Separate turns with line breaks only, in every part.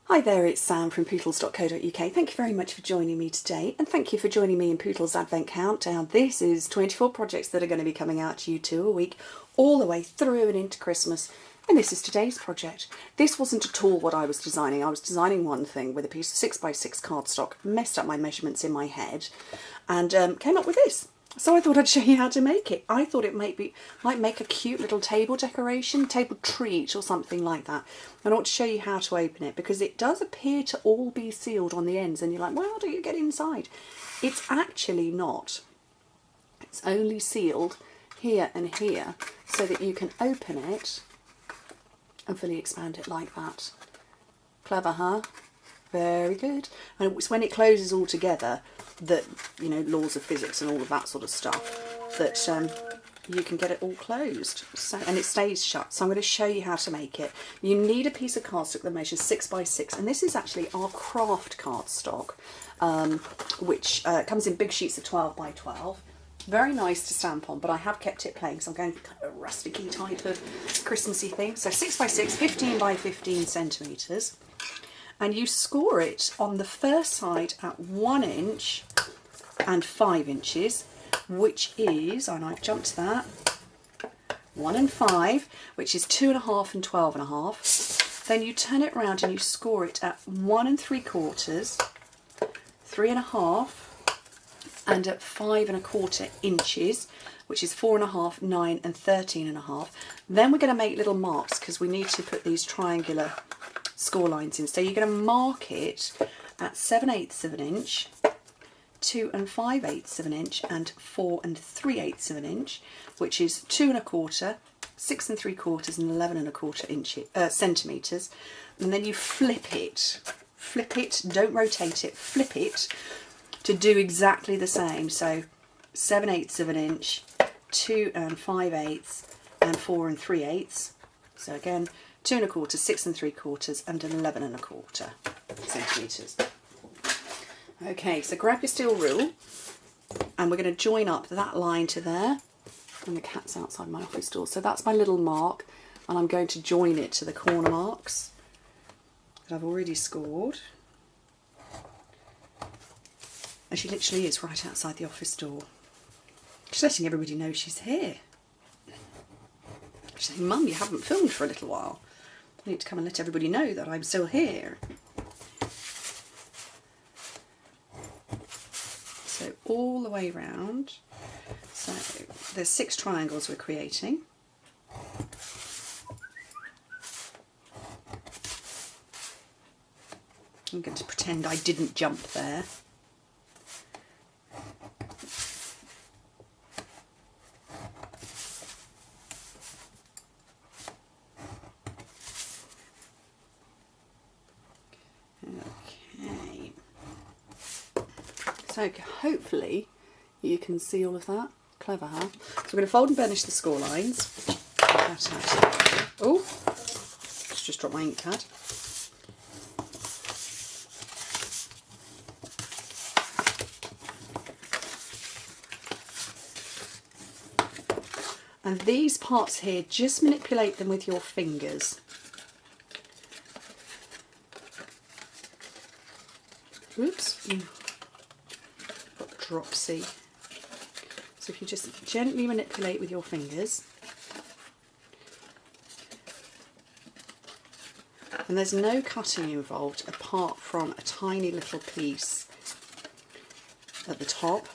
Hi there, it's Sam from Pootles.co.uk. Thank you very much for joining me today, and thank you for joining me in Pootles Advent Countdown. This is 24 projects that are going to be coming out to you a week, all the way through and into Christmas, and this is today's project. This wasn't at all what I was designing. I was designing one thing with a piece of 6x6 cardstock, messed up my measurements in my head, and came up with this. So I thought I'd show you how to make it. I thought it might make a cute little table decoration, table treat or something like that. And I want to show you how to open it because it does appear to all be sealed on the ends and you're like, well, how do you get inside? It's actually not. It's only sealed here and here so that you can open it and fully expand it like that. Clever, huh? Very good. And it's when it closes all together that, you know, laws of physics and all of that sort of stuff, that you can get it all closed. So, and it stays shut. So I'm going to show you how to make it. You need a piece of cardstock that measures 6x6, and this is actually our craft cardstock, which comes in big sheets of 12x12. Very nice to stamp on, but I have kept it plain, so I'm going for kind of a rusticy type of Christmassy thing. So 6x6, 15x15 centimetres. And you score it on the first side at 1 inch and 5 inches, which is, and I've jumped that, 1 and 5, which is 2.5 and 12.5. Then you turn it around and you score it at 1 3/4, 3.5, and at 5 1/4 inches, which is 4.5, 9 and 13.5. Then we're going to make little marks because we need to put these triangular score lines in. So you're going to mark it at 7/8 of an inch, 2 5/8 of an inch, and 4 3/8 of an inch, which is 2 1/4, 6 3/4, and 11 1/4 centimetres. And then you flip it, don't rotate it, flip it to do exactly the same. So 7/8 of an inch, 2 5/8, and 4 3/8. So again, 2 1/4, 6 3/4, and 11 1/4 centimetres. Okay, so grab your steel rule and we're going to join up that line to there, and the cat's outside my office door. So that's my little mark, and I'm going to join it to the corner marks that I've already scored. And she literally is right outside the office door. She's letting everybody know she's here. She's saying, Mum, you haven't filmed for a little while. I need to come and let everybody know that I'm still here. So all the way round. So there's 6 triangles we're creating. I'm going to pretend I didn't jump there. So hopefully you can see all of that. Clever, huh? So we're going to fold and burnish the score lines. Oh, just dropped my ink pad. And these parts here, just manipulate them with your fingers. Oops. Dropsy. So if you just gently manipulate with your fingers, and there's no cutting involved apart from a tiny little piece at the top.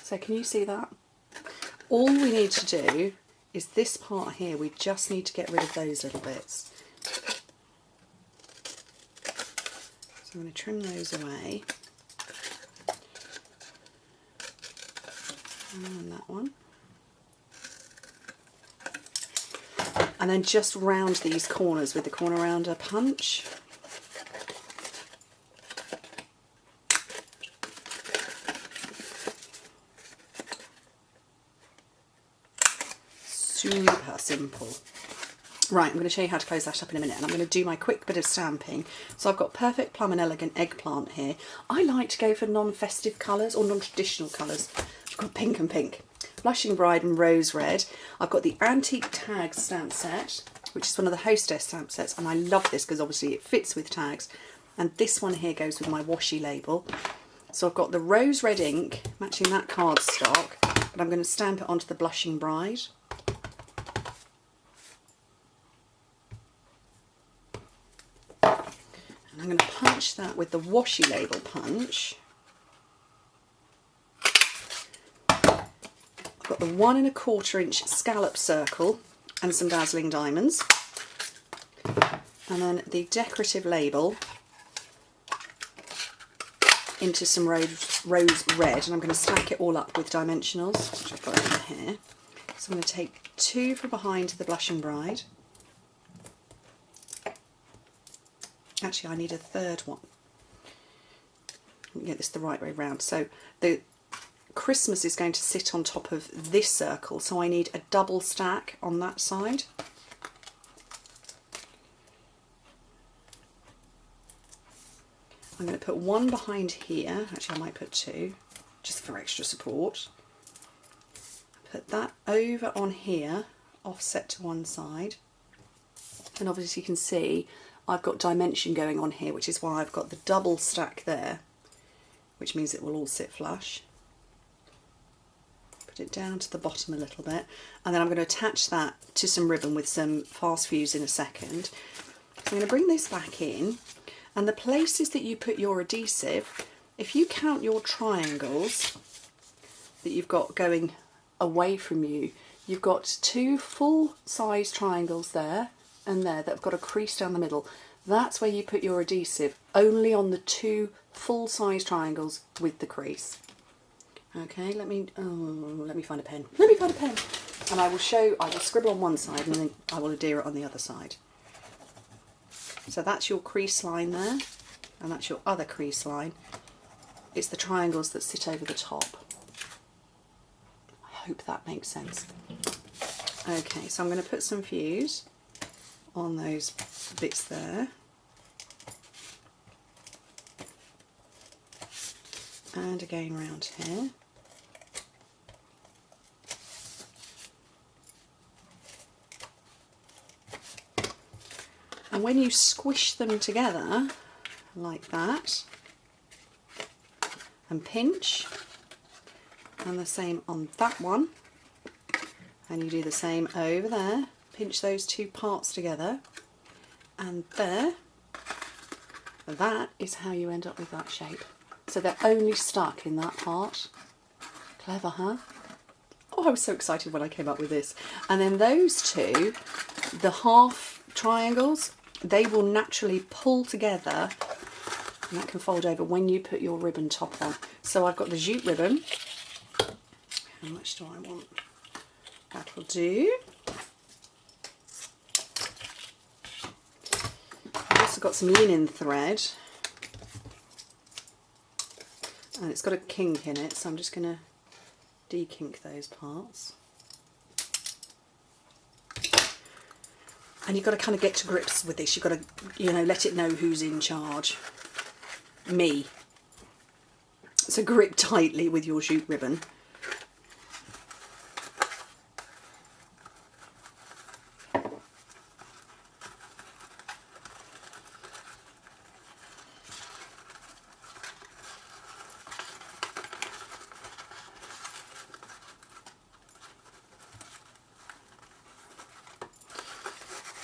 So can you see that? All we need to do is this part here, we just need to get rid of those little bits. So I'm going to trim those away. And that one. And then just round these corners with the corner rounder punch. Super simple. Right, I'm going to show you how to close that up in a minute, and I'm going to do my quick bit of stamping. So I've got Perfect Plum and Elegant Eggplant here. I like to go for non-festive colours or non-traditional colours. I've got pink and pink, Blushing Bride and Rose Red. I've got the Antique Tag stamp set, which is one of the Hostess stamp sets, and I love this because obviously it fits with tags. And this one here goes with my washi label. So I've got the rose red ink matching that cardstock, but I'm going to stamp it onto the Blushing Bride. And I'm going to punch that with the washi label punch. I've got the 1 1/4 inch scallop circle and some dazzling diamonds. And then the decorative label into some rose red, and I'm going to stack it all up with dimensionals, which I've got in here. So I'm going to take 2 from behind the Blushing Bride. Actually, I need a third one. Let me get this the right way round. So the Christmas is going to sit on top of this circle, so I need a double stack on that side. I'm going to put 1 behind here. Actually, I might put 2, just for extra support. Put that over on here, offset to one side. And obviously you can see I've got dimension going on here, which is why I've got the double stack there, which means it will all sit flush. Put it down to the bottom a little bit, and then I'm going to attach that to some ribbon with some fast fuse in a second. So I'm going to bring this back in. And the places that you put your adhesive, if you count your triangles that you've got going away from you, you've got 2 full-size triangles there and there that have got a crease down the middle. That's where you put your adhesive, only on the 2 full-size triangles with the crease. Okay, let me find a pen. Let me find a pen. And I will scribble on one side and then I will adhere it on the other side. So that's your crease line there, and that's your other crease line. It's the triangles that sit over the top. I hope that makes sense. Okay, so I'm going to put some fuse on those bits there. And again round here. And when you squish them together like that and pinch, and the same on that one, and you do the same over there, pinch those 2 parts together, and there, that is how you end up with that shape. So they're only stuck in that part. Clever, huh? Oh, I was so excited when I came up with this. And then those 2, the half triangles, they will naturally pull together, and that can fold over when you put your ribbon top on. So I've got the jute ribbon. How much do I want? That will do. I've also got some linen thread, and it's got a kink in it, so I'm just going to de-kink those parts. And you've got to kind of get to grips with this. You've got to, let it know who's in charge. Me. So grip tightly with your jute ribbon.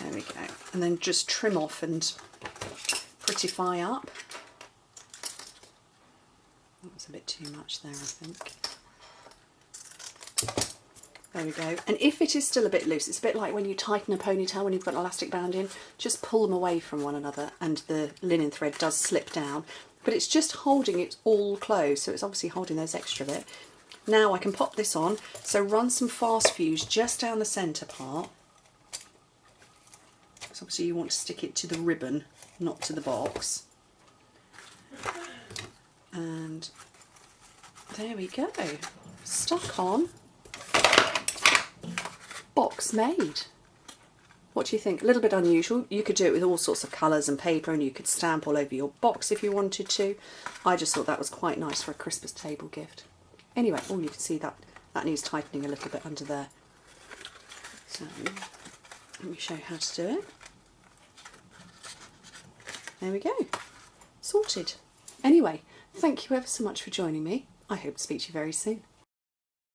There we go. And then just trim off and prettify up. That's a bit too much there, I think. There we go. And if it is still a bit loose, it's a bit like when you tighten a ponytail when you've got an elastic band in, just pull them away from one another and the linen thread does slip down. But it's just holding it all closed, so it's obviously holding those extra bit. Now I can pop this on, so run some fast fuse just down the centre part. So obviously you want to stick it to the ribbon, not to the box. And there we go. Stuck on. Box made. What do you think? A little bit unusual. You could do it with all sorts of colours and paper, and you could stamp all over your box if you wanted to. I just thought that was quite nice for a Christmas table gift. Anyway, you can see that needs tightening a little bit under there. So Let me show you how to do it. There we go. Sorted. Anyway, thank you ever so much for joining me. I hope to speak to you very soon.